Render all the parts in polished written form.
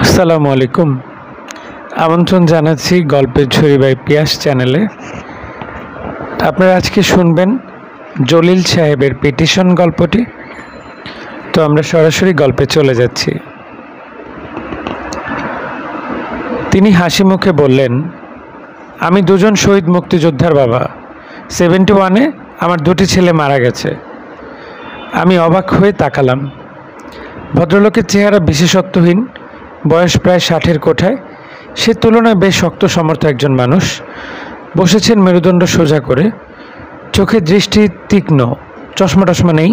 আসসালামু আলাইকুম। আমন্ত্রণ জানাচ্ছি গল্পের ঝুড়ি বাই পিয়াস চ্যানেলে। আপনারা আজকে শুনবেন জলিল সাহেবের পিটিশন গল্পটি। তো আমরা সরাসরি গল্পে চলে যাচ্ছি। তিনি হাসি মুখে বললেন, আমি দুজন শহীদ মুক্তিযোদ্ধার বাবা। 71-এ আমার দুটি ছেলে মারা গেছে। আমি অবাক হয়ে তাকালাম। ভদ্রলোকের চেহারা বিশেষত্বহীন, বয়স প্রায় 60-এর কোঠায়। সে তুলনায় বেশ শক্ত সমর্থ একজন মানুষ। বসেছেন মেরুদণ্ড সোজা করে, চোখের দৃষ্টি তীক্ষ্ণ, চশমা টশমা নেই,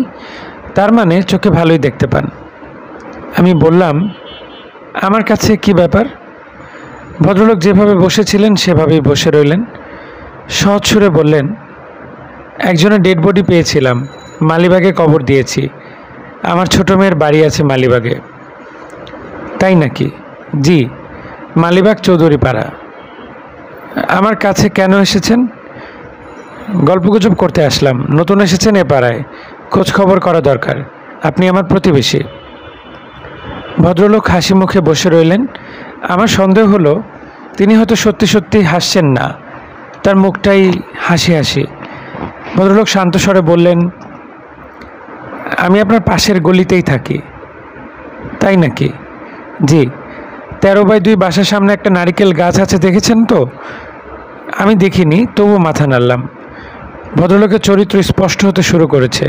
তার মানে চোখে ভালোই দেখতে পান। আমি বললাম, আমার কাছে কি ব্যাপার? ভদ্রলোক যেভাবে বসেছিলেন সেভাবেই বসে রইলেন। সহজ সুরে বললেন, একজনের ডেড বডি পেয়েছিলাম, মালিবাগে কবর দিয়েছি। আমার ছোট মেয়ের বাড়ি আছে মালিবাগে। তাই নাকি? জি, মালিবাগ চৌধুরীপাড়া। আমার কাছে কেন এসেছেন? গল্পগুজব করতে আসলাম। নতুন এসেছেন এ পাড়ায়, খোঁজ খবর করা দরকার। আপনি আমার প্রতিবেশী। ভদ্রলোক হাসি মুখে বসে রইলেন। আমার সন্দেহ হলো তিনি হয়তো সত্যি সত্যি হাসছেন না, তার মুখটাই হাসি হাসি। ভদ্রলোক শান্ত স্বরে বললেন, আমি আপনার পাশের গলিতেই থাকি। তাই নাকি? জি। 13/2 বাসার সামনে একটা নারিকেল গাছ আছে, দেখেছেন তো? আমি দেখিনি, তবু মাথা নাড়লাম। ভদ্রলোকের চরিত্র স্পষ্ট হতে শুরু করেছে।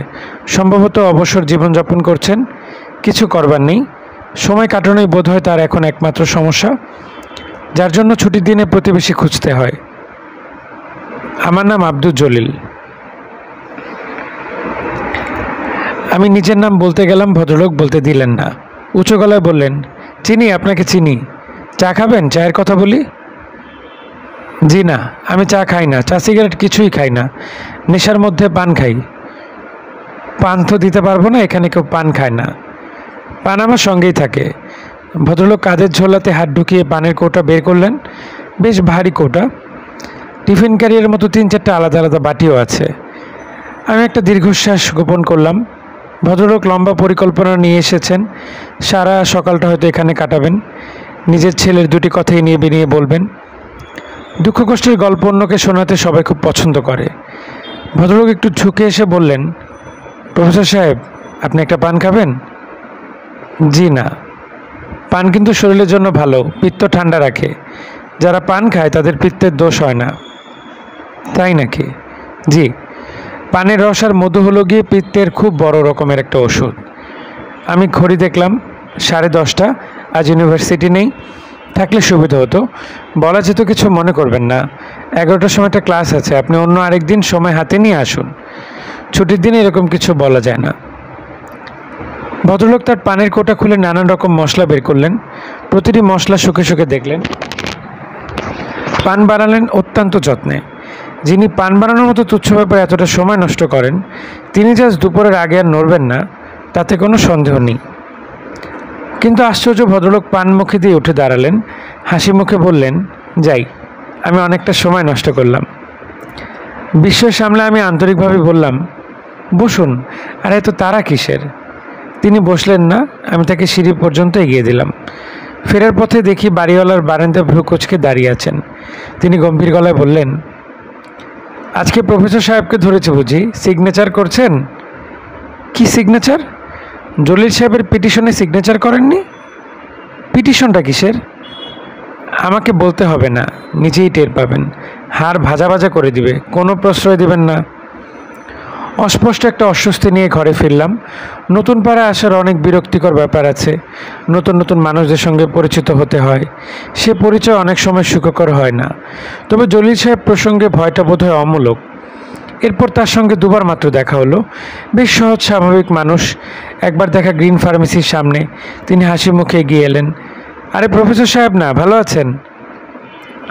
সম্ভবত অবসর জীবনযাপন করছেন, কিছু করবার নেই। সময় কাটানোই বোধ হয় তার এখন একমাত্র সমস্যা, যার জন্য ছুটির দিনে প্রতিবেশী খুঁজতে হয়। আমার নাম আব্দুল জলিল। আমি নিজের নাম বলতে গেলাম, ভদ্রলোক বলতে দিলেন না। উঁচু গলায় বললেন, চিনি, আপনাকে চিনি। চা খাবেন? চায়ের কথা বলি? জি না, আমি চা খাই না, চা সিগারেট কিছুই খাই না। নেশার মধ্যে পান খাই। পান তো দিতে পারবো না, এখানে কেউ পান খায় না। পান আমার সঙ্গেই থাকে। ভদ্রলোক কাঁধের ঝোলাতে হাত ঢুকিয়ে পানের কৌটা বের করলেন। বেশ ভারী কৌটা। টিফিন ক্যারিয়ারের মতো 3-4টা আলাদা আলাদা বাটিও আছে। আমি একটা দীর্ঘশ্বাস গোপন করলাম। ভদ্রলোক লম্বা পরিকল্পনা নিয়ে এসেছেন। সারা সকালটা হয়তো এখানে কাটাবেন। নিজের ছেলের দুটি কথাই নিয়ে বেরিয়ে বলবেন। দুঃখ কষ্টের গল্প অন্যকে শোনাতে সবাই খুব পছন্দ করে। ভদ্রলোক একটু ঝুঁকে এসে বললেন, প্রফেসর সাহেব, আপনি একটা পান খাবেন? জি না। পান কিন্তু শরীরের জন্য ভালো, পিত্ত ঠান্ডা রাখে। যারা পান খায় তাদের পিত্তের দোষ হয় না। তাই নাকি? জি। পানের রস আর মধু হলো গিয়ে পিত্তের খুব বড় রকমের একটা ওষুধ। আমি ঘড়ি দেখলাম, 10:30। আজ ইউনিভার্সিটি নেই, থাকলে সুবিধা হতো। বলা যেত, কিছু মনে করবেন না। 11টার সময় একটা ক্লাস আছে, আপনি অন্য আরেকদিন সময় হাতে নিয়ে আসুন। ছুটির দিনে এরকম কিছু বলা যায় না। ভদ্রলোক তার পানের কোটা খুলে নানান রকম মশলা বের করলেন। প্রতিটি মশলা শুকে শুকে দেখলেন। পান বানালেন অত্যন্ত যত্নে। যিনি পান বানানোর মতো তুচ্ছ ব্যাপারে এতটা সময় নষ্ট করেন, তিনি যে আজ দুপুরের আগে আর নড়বেন না, তাতে কোনো সন্দেহ নেই। কিন্তু আশ্চর্য, ভদ্রলোক পান মুখে দিয়ে উঠে দাঁড়ালেন। হাসি মুখে বললেন, যাই, আমি অনেকটা সময় নষ্ট করলাম। বিস্ময় সামলে আমি আন্তরিকভাবে বললাম, বসুন। আর এত তারা কিসের? তিনি বসলেন না। আমি তাকে সিঁড়ি পর্যন্ত এগিয়ে দিলাম। ফেরার পথে দেখি বাড়িওয়ালার বারান্দায় ভ্রু কুঁচকে দাঁড়িয়ে আছেন। তিনি গম্ভীর গলায় বললেন, আজকে প্রফেসর সাহেবকে ধরেছে বুঝি? সিগনেচার করছেন? কি সিগনেচার? জলিল সাহেবের পিটিশনে সিগনেচার করেননি? পিটিশনটা কিসের? আমাকে বলতে হবে না, নিজেই টের পাবেন। হাড় ভাজা ভাজা করে দিবে, কোনো প্রশ্রয় দিবেন না। অস্পষ্ট একটা অস্বস্তি নিয়ে ঘরে ফিরলাম। নতুন পাড়ায় আসার অনেক বিরক্তিকর ব্যাপার আছে। নতুন নতুন মানুষদের সঙ্গে পরিচিত হতে হয়। সে পরিচয় অনেক সময় সুখকর হয় না। তবে জলিল সাহেব প্রসঙ্গে ভয়টা বোধহয় অমূলক। এরপর তার সঙ্গে দুবার মাত্র দেখা হলো। বেশ সহজ স্বাভাবিক মানুষ। একবার দেখা গ্রিন ফার্মেসির সামনে। তিনি হাসি মুখে এগিয়ে এলেন। আরে প্রফেসর সাহেব না, ভালো আছেন?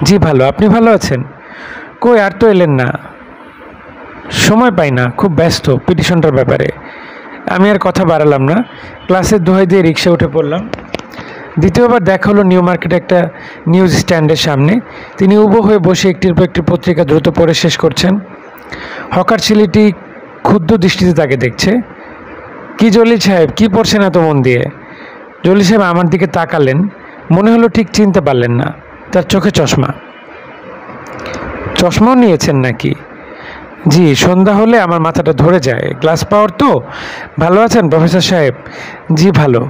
জি ভালো, আপনি ভালো আছেন? কই, আর তো এলেন না। সময় পাই না, খুব ব্যস্ত পিটিশনটার ব্যাপারে। আমি আর কথা বাড়ালাম না। ক্লাসের দোহাই দিয়ে রিক্সা উঠে পড়লাম। দ্বিতীয়বার দেখা হলো নিউ মার্কেটে একটা নিউজ স্ট্যান্ডের সামনে। তিনি উবু হয়ে বসে একটির পর একটি পত্রিকা দ্রুত পড়ে শেষ করছেন। হকার ছেলেটি ক্ষুদ্র দৃষ্টিতে তাকে দেখছে। কি জলিল সাহেব, কি পড়ছেন এত মন দিয়ে? জলিল সাহেব আমার দিকে তাকালেন। মনে হলো ঠিক চিনতে পারলেন না। তার চোখে চশমা। চশমাও নিয়েছেন নাকি? জি, সন্ধ্যা হলে আমার মাথাটা ধরে যায়, গ্লাস পাওয়ার তো। ভালো আছেন প্রফেসর সাহেব? জি ভালো।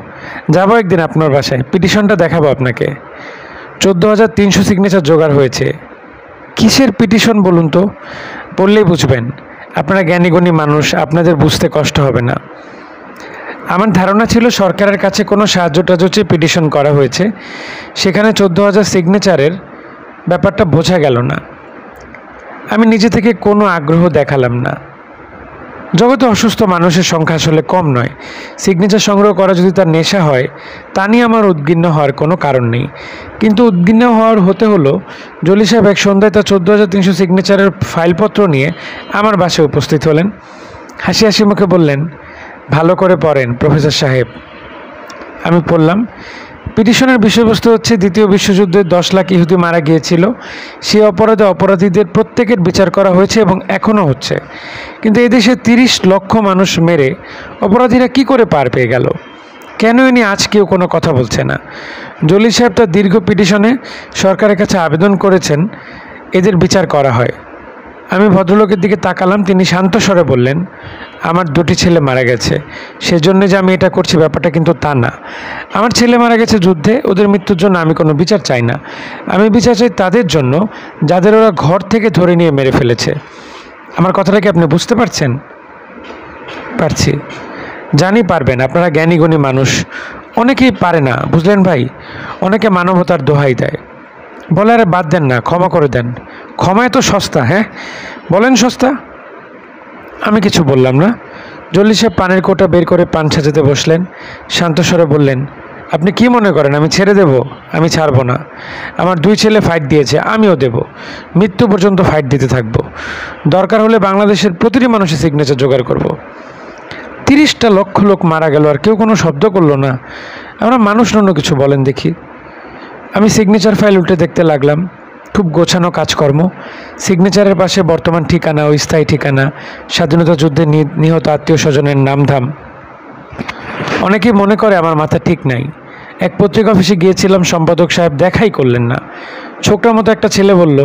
যাবো একদিন আপনার বাসায়, পিটিশনটা দেখাবো আপনাকে। 14,300 সিগনেচার জোগাড় হয়েছে। কিসের পিটিশন বলুন তো? বললেই বুঝবেন। আপনারা জ্ঞানীগুণী মানুষ, আপনাদের বুঝতে কষ্ট হবে না। আমার ধারণা ছিল সরকারের কাছে কোনো সাহায্য টাহায্য চেয়ে পিটিশন করা হয়েছে, সেখানে 14,000 সিগনেচারের ব্যাপারটা বোঝা গেল না। আমি নিজে থেকে কোনো আগ্রহ দেখালাম না। জগতে অসুস্থ মানুষের সংখ্যা আসলে কম নয়। সিগনেচার সংগ্রহ করা যদি তার নেশা হয়, তা নিয়ে আমার উদ্বিগ্ন হওয়ার কোনো কারণ নেই। কিন্তু উদ্বিগ্ন হতে হলো জলি সাহেব এক সন্ধ্যায় তার 14,300 সিগনেচারের ফাইলপত্র নিয়ে আমার বাসায় উপস্থিত হলেন। হাসি হাসি মুখে বললেন, ভালো করে পড়েন প্রফেসর সাহেব। আমি পড়লাম। পিটিশনের বিষয়বস্তু হচ্ছে, দ্বিতীয় বিশ্বযুদ্ধে 10 লাখ ইহুদি মারা গিয়েছিল। সেই অপরাধে অপরাধীদের প্রত্যেকের বিচার করা হয়েছে এবং এখনও হচ্ছে। কিন্তু এদেশে 30 লক্ষ মানুষ মেরে অপরাধীরা কি করে পার পেয়ে গেল? কেন এ নিয়ে আজ কেউ কোনো কথা বলছে না? জলিল সাহেব তার দীর্ঘ পিটিশনে সরকারের কাছে আবেদন করেছেন এদের বিচার করা হয়। আমি ভদ্রলোকের দিকে তাকালাম। তিনি শান্ত স্বরে বললেন, আমার 2টি ছেলে মারা গেছে, সেজন্য যে আমি এটা করছি ব্যাপারটা কিন্তু তা না। আমার ছেলে মারা গেছে যুদ্ধে, ওদের মৃত্যুর জন্য আমি কোনো বিচার চাই না। আমি বিচার চাই তাদের জন্য যাদের ওরা ঘর থেকে ধরে নিয়ে মেরে ফেলেছে। আমার কথাটা কি আপনি বুঝতে পারছেন? পারছি। জানি পারবেন, আপনারা জ্ঞানীগুণী মানুষ। অনেকেই পারে না, বুঝলেন ভাই। অনেকে মানবতার দোহাই দেয়, বলে আরে বাদ দেন না, ক্ষমা করে দেন। ক্ষমায় তো সস্তা। হ্যাঁ বলেন, সস্তা? আমি কিছু বললাম না। জল্লি সাহেব পানের কোটা বের করে পান সাজাতে বসলেন। শান্ত স্বরে বললেন, আপনি কি মনে করেন আমি ছেড়ে দেব? আমি ছাড়বো না। আমার 2 ছেলে ফাইট দিয়েছে, আমিও দেব। মৃত্যু পর্যন্ত ফাইট দিতে থাকবো। দরকার হলে বাংলাদেশের প্রতিটি মানুষের সিগনেচার জোগাড় করব। 30টা লক্ষ লোক মারা গেল আর কেউ কোনো শব্দ করলো না। আমরা মানুষ অন্য কিছু বলেন দেখি। আমি সিগনেচার ফাইল উল্টে দেখতে লাগলাম। খুব গোছানো কাজকর্ম। সিগনেচারের পাশে বর্তমান ঠিকানা ও স্থায়ী ঠিকানা, স্বাধীনতা যুদ্ধে নিহত আত্মীয় স্বজনের নামধাম। অনেকেই মনে করে আমার মাথা ঠিক নাই। এক পত্রিকা অফিসে গিয়েছিলাম, সম্পাদক সাহেব দেখাই করলেন না। ছোকরার মতো একটা ছেলে বলল,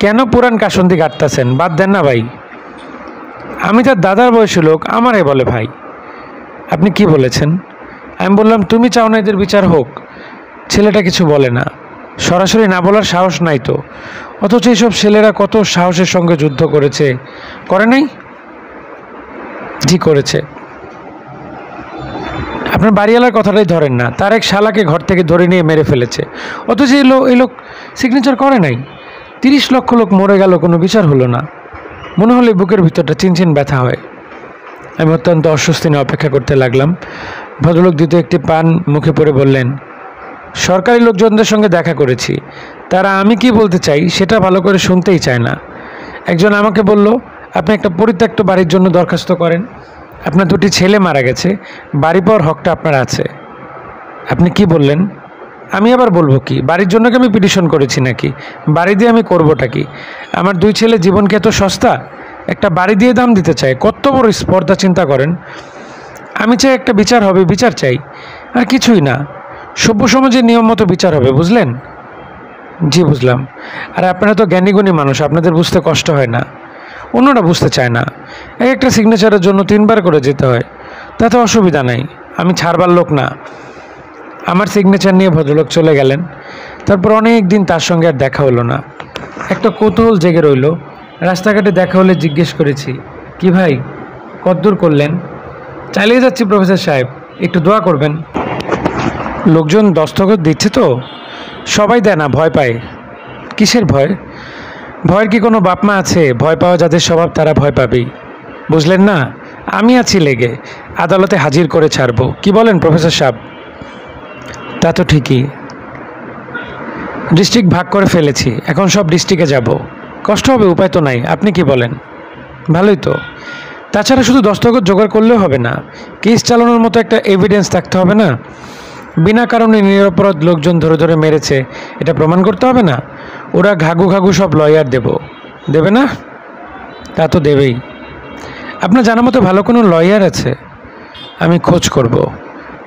কেন পুরান কাসন্দি কাটতেছেন, বাদ দেন না ভাই। আমি তার দাদার বয়সী লোক, আমারে বলে ভাই। আপনি কি বলেছেন? আমি বললাম, তুমি চাও না এদের বিচার হোক? ছেলেটা কিছু বলে না। সরাসরি না বলার সাহস নাই তো। অথচ এইসব ছেলেরা কত সাহসের সঙ্গে যুদ্ধ করেছে, করে নাই? জি করেছে। আপনার বাড়িওয়ালার কথাটাই ধরেন না, তার এক শালাকে ঘর থেকে ধরে নিয়ে মেরে ফেলেছে। অথচ এই লোক সিগনেচার করে নাই। 30 লক্ষ লোক মরে গেল, কোনো বিচার হলো না। মনে হলে বুকের ভিতরটা চিনচিন ব্যথা হয়। আমি অত্যন্ত অস্বস্তি নিয়ে অপেক্ষা করতে লাগলাম। ভদ্রলোক দ্বিতীয় একটি পান মুখে পড়ে বললেন, সরকারি লোকজনদের সঙ্গে দেখা করেছি, তারা আমি কি বলতে চাই সেটা ভালো করে শুনতেই চায় না। একজন আমাকে বলল, আপনি একটা পরিত্যক্ত বাড়ির জন্য দরখাস্ত করেন। আপনার 2টি ছেলে মারা গেছে, বাড়ি পাওয়ার হকটা আপনার আছে। আপনি কি বললেন? আমি আবার বলবো কি, বাড়ির জন্য কি আমি পিটিশন করেছি নাকি? বাড়ি দিয়ে আমি করবোটা কি? আমার 2 ছেলে জীবনকে এত সস্তা? একটা বাড়ি দিয়ে দাম দিতে চায়, কত বড় স্পর্ধা চিন্তা করেন। আমি চাই একটা বিচার হবে, বিচার চাই, আর কিছুই না। সভ্য সমাজের নিয়ম মতো বিচার হবে, বুঝলেন? জি বুঝলাম। আর আপনারা তো জ্ঞানীগুণী মানুষ, আপনাদের বুঝতে কষ্ট হয় না। অন্যরা বুঝতে চায় না। একটা সিগনেচারের জন্য 3 বার করে যেতে হয়, তাতে অসুবিধা নাই। আমি ছাড়বার লোক না। আমার সিগনেচার নিয়ে ভদ্রলোক চলে গেলেন। তারপর অনেক দিন তার সঙ্গে আর দেখা হলো না। একটা কৌতূহল জেগে রইল। রাস্তাঘাটে দেখা হলে জিজ্ঞেস করেছি, কি ভাই কতদূর করলেন? চালিয়ে যাচ্ছি প্রফেসর সাহেব, একটু দোয়া করবেন। লোকজন দস্তখত দিচ্ছে তো? সবাই দেয় না, ভয় পায়। কিসের ভয়? ভয়ের কি কোনো বাপ মা আছে? ভয় পাওয়া যাদের স্বভাব তারা ভয় পাবেই, বুঝলেন না? আমি আছি লেগে, আদালতে হাজির করে ছাড়বো। কি বলেন প্রফেসর সাহেব? তা তো ঠিকই। ডিস্ট্রিক্ট ভাগ করে ফেলেছি, এখন সব ডিস্ট্রিক্টে যাব। কষ্ট হবে, উপায় তো নাই। আপনি কি বলেন? ভালোই তো। তাছাড়া শুধু দস্তখত জোগাড় করলেও হবে না, কেস চালানোর মতো একটা এভিডেন্স থাকতে হবে না? বিনা কারণে নিরপরাধ লোকজন ধরে ধরে মেরেছে, এটা প্রমাণ করতে হবে না? ওরা ঘাঘু ঘাঘু সব লয়ার দেবে না? তা তো দেবেই। আপনার জানা মতো ভালো কোনো লয়ার আছে? আমি খোঁজ করব।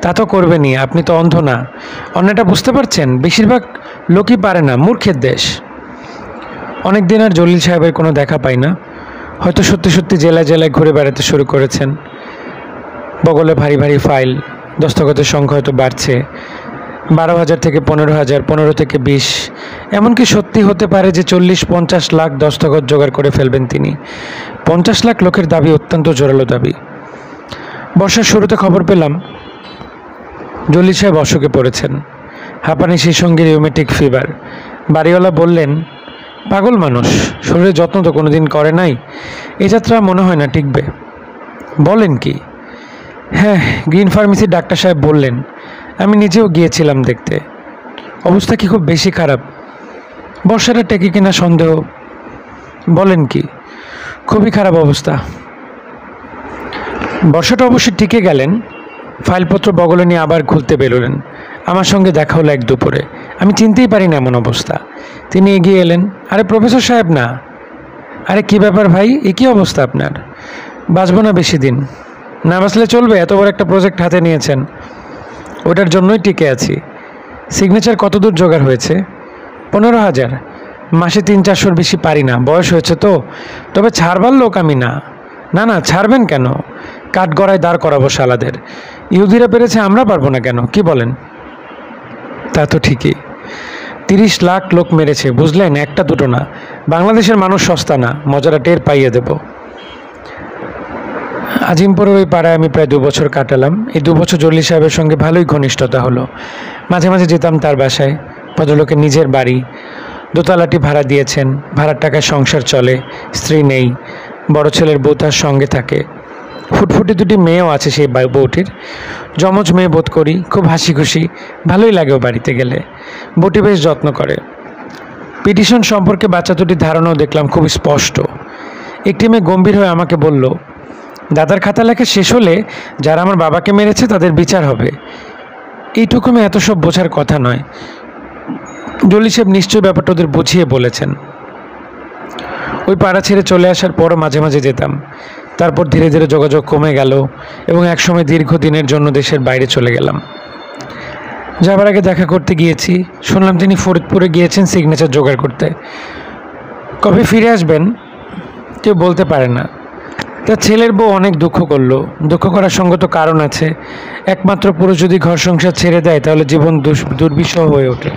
তা তো করবেনই, আপনি তো অন্ধ না। অন্যটা বুঝতে পারছেন? বেশিরভাগ লোকই পারে না, মূর্খের দেশ। অনেক দিন আর জলিল সাহেবের কোনো দেখা পাই না। হয়তো সত্যি সত্যি জেলায় জেলায় ঘুরে বেড়াতে শুরু করেছেন। বগলে ভারী ভারী ফাইল, দস্তখতের সংখ্যা হয়তো বাড়ছে। 12,000 থেকে 15,000, 15 থেকে 20, এমনকি সত্যি হতে পারে যে 40-50 লাখ দস্তখত জোগাড় করে ফেলবেন তিনি। 50 লাখ লোকের দাবি অত্যন্ত জোরালো দাবি। বর্ষার শুরুতে খবর পেলাম জলিল সাহেব অসুখে পড়েছেন। হাঁপানি, সেই সঙ্গে রিউমেটিক ফিভার। বাড়িওয়ালা বললেন, পাগল মানুষ, শরীরের যত্ন তো কোনোদিন করে নাই, এ যাত্রা মনে হয় না টিকবে। বলেন কি? হ্যাঁ, গ্রিন ফার্মেসির ডাক্তার সাহেব বললেন। আমি নিজেও গিয়েছিলাম দেখতে। অবস্থা কি খুব বেশি খারাপ? বর্ষাটা টেকে কিনা সন্দেহ। বলেন কি? খুবই খারাপ অবস্থা। বর্ষাটা অবশ্যই টিকে গেলেন। ফাইলপত্র বগলে নিয়ে আবার খুলতে বেরোলেন। আমার সঙ্গে দেখা হলো এক দুপুরে। আমি চিনতেই পারি না এমন অবস্থা। তিনি এগিয়ে এলেন। আরে প্রফেসর সাহেব না? আরে কী ব্যাপার ভাই, এ কী অবস্থা আপনার? বাঁচবো না বেশি দিন। না বাঁচলে চলবে? এত বড় একটা প্রজেক্ট হাতে নিয়েছেন। ওটার জন্যই টিকে আছি। সিগনেচার কত দূর জোগাড় হয়েছে? 15,000। মাসে 300-400 বেশি পারি না, বয়স হয়েছে তো। তবে ছাড়বার লোক আমি না। না না, ছাড়বেন কেন? কাঠগড়ায় দাঁড় করাবো শালাদের। ইহুদিরা পেরেছে, আমরা পারবো না কেন? কি বলেন? তা তো ঠিকই। 30 লাখ লোক মেরেছে, বুঝলেন? একটা দুটো না। বাংলাদেশের মানুষ সস্তা না, মজাটা টের পাইয়ে দেব। আজিমপুরের ওই পাড়ায় আমি প্রায় 2 বছর কাটালাম। এই 2 বছর জলিল সাহেবের সঙ্গে ভালোই ঘনিষ্ঠতা হলো। মাঝে মাঝে যেতাম তার বাসায়। ভদ্রলোকের নিজের বাড়ি, দোতলাটি ভাড়া দিয়েছেন। ভাড়ার টাকায় সংসার চলে, স্ত্রী নেই। বড় ছেলের বউ তার সঙ্গে থাকে। ফুটফুটি 2টি মেয়েও আছে সেই বউটির। যমজ মেয়ে বোধ করি। খুব হাসি খুশি, ভালোই লাগে ও বাড়িতে গেলে। বউটি বেশ যত্ন করে। পিটিশন সম্পর্কে বাচ্চা দুটির ধারণাও দেখলাম খুব স্পষ্ট। একটি মেয়ে গম্ভীর হয়ে আমাকে বলল, দাদার খাতা লেখা শেষ হলে যারা আমার বাবাকে মেরেছে তাদের বিচার হবে। এইটুকু মেয়ে এত সব বোঝার কথা নয়। জলিল সাহেব নিশ্চয়ই ব্যাপারটা ওদের বুঝিয়ে বলেছেন। ওই পাড়া ছেড়ে চলে আসার পরও মাঝে মাঝে যেতাম। তারপর ধীরে ধীরে যোগাযোগ কমে গেল এবং একসময় দীর্ঘদিনের জন্য দেশের বাইরে চলে গেলাম। যাবার আগে দেখা করতে গিয়েছি। শুনলাম তিনি ফরিদপুরে গিয়েছেন সিগনেচার জোগাড় করতে। কবে ফিরে আসবেন কেউ বলতে পারে না। তার ছেলের বউ অনেক দুঃখ করলো। দুঃখ করার সঙ্গত কারণ আছে। একমাত্র পুরুষ যদি ঘর সংসার ছেড়ে দেয় তাহলে জীবন দুর্বিষহ হয়ে ওঠে।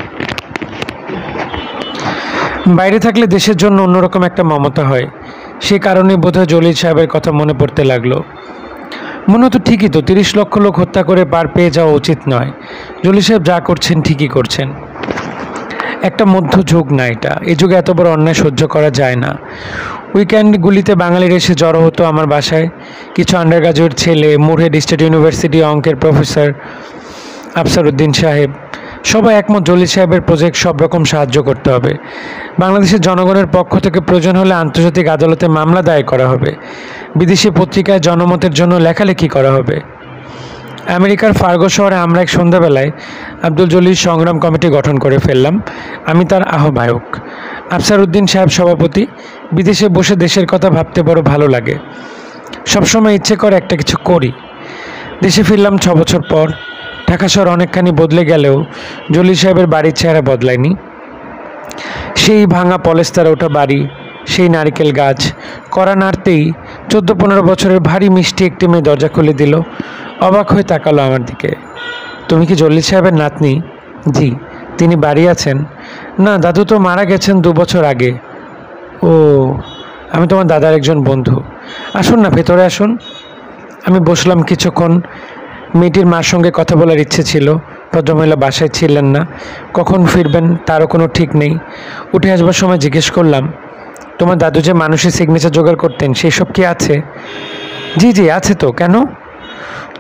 বাইরে থাকলে দেশের জন্য অন্যরকম একটা মমতা হয়। সে কারণে বোধহয় জলিল সাহেবের কথা মনে পড়তে লাগলো। মনে হতো ঠিকই তো, 30 লক্ষ লোক হত্যা করে পার পেয়ে যাওয়া উচিত নয়। জলিল সাহেব যা করছেন ঠিকই করছেন। একটা মধ্যযুগ না এটা। এই যুগে এত বড় অন্যায় সহ্য করা যায় না। উইকেন্ডগুলিতে বাঙালির এসে জড়ো হতো আমার বাসায়। কিছু আন্ডার গ্রাজুয়েট ছেলে, মুরহেড স্টেট ইউনিভার্সিটি অঙ্কের প্রফেসর আফসার উদ্দিন সাহেব, সবাই একমত জলিল সাহেবের প্রজেক্ট সব রকম সাহায্য করতে হবে। বাংলাদেশের জনগণের পক্ষ থেকে প্রয়োজন হলে আন্তর্জাতিক আদালতে মামলা দায়ের করা হবে। বিদেশি পত্রিকায় জনমতের জন্য লেখালেখি করা হবে। আমেরিকার ফার্গো শহরে আমরা এক সন্ধ্যাবেলায় আব্দুল জলিল সংগ্রাম কমিটি গঠন করে ফেললাম। আমি তার আহ্বায়ক, আফসার উদ্দিন সাহেব সভাপতি। বিদেশে বসে দেশের কথা ভাবতে বড় ভালো লাগে। সবসময় ইচ্ছে করে একটা কিছু করি। দেশে ফিরলাম 6 বছর পর। ঢাকা শহর অনেকখানি বদলে গেলেও জলিল সাহেবের বাড়ির চেহারা বদলায়নি। সেই ভাঙা পলেস্তারা ওঠা বাড়ি, সেই নারকেল গাছ। কড়া নাড়তেই 14-15 বছরের ভারী মিষ্টি একটি মেয়ে দরজা খুলে দিল। অবাক হয়ে তাকালো আমার দিকে। তুমি কি জলিল সাহেবের নাতনি? জি। তিনি বাড়ি আছেন? না, দাদু তো মারা গেছেন 2 বছর আগে। ও, আমি তোমার দাদার একজন বন্ধু। আসুন না, ভেতরে আসুন। আমি বসলাম কিছুক্ষণ। মেয়েটির মার সঙ্গে কথা বলার ইচ্ছে ছিল। ভদ্রমহিলা বাসায় ছিলেন না। কখন ফিরবেন তারও কোনো ঠিক নেই। উঠে আসবার সময় জিজ্ঞেস করলাম, তোমার দাদু যে মানুষের সিগনেচার জোগাড় করতেন সেই সব কি আছে? জি জি আছে তো। কেন?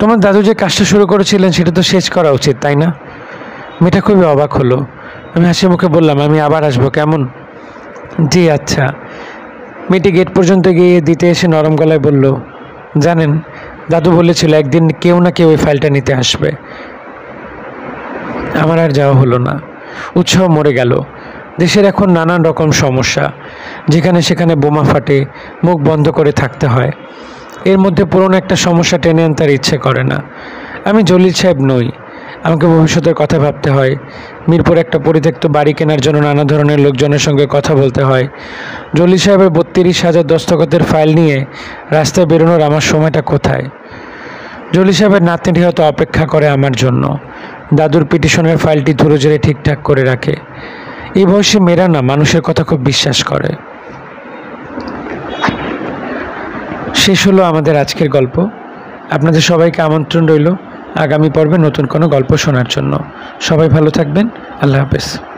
তোমার দাদু যে কাজটা শুরু করেছিলেন সেটা তো শেষ করা উচিত, তাই না? মেয়েটা খুবই অবাক হলো। আমি হাসি মুখে বললাম, আমি আবার আসবো, কেমন? জি আচ্ছা। মেয়েটি গেট পর্যন্ত গিয়ে দিতে এসে নরম গলায় বলল, জানেন, দাদু বলেছিল একদিন কেউ না কেউ এই ফাইলটা নিতে আসবে। আমার আর যাওয়া হলো না। উৎসাহ মরে গেল। দেশের এখন নানান রকম সমস্যা, যেখানে সেখানে বোমা ফাটে, মুখ বন্ধ করে থাকতে হয়। এর মধ্যে পুরনো একটা সমস্যা টেনে আনতে ইচ্ছে করে না। আমি জলিল সাহেব নই। আমাকে ভবিষ্যতের কথা ভাবতে হয়। মিরপুরে একটা পরিত্যক্ত বাড়ি কেনার জন্য নানা ধরনের লোকজনের সঙ্গে কথা বলতে হয়। জলিল সাহেবের 32,000 দস্তখতের ফাইল নিয়ে রাস্তায় বেরোনোর আমার সময়টা কোথায়? জলিল সাহেবের নাতনিটি হয়তো অপেক্ষা করে আমার জন্য। দাদুর পিটিশনের ফাইলটি ধরে ধরে ঠিকঠাক করে রাখে। এই বয়সে মেয়েরা না মানুষের কথা খুব বিশ্বাস করে। শেষ হলো আমাদের আজকের গল্প। আপনাদের সবাইকে আমন্ত্রণ রইল আগামী পর্বে নতুন কোনো গল্প শোনার জন্য। সবাই ভালো থাকবেন। আল্লাহ হাফেজ।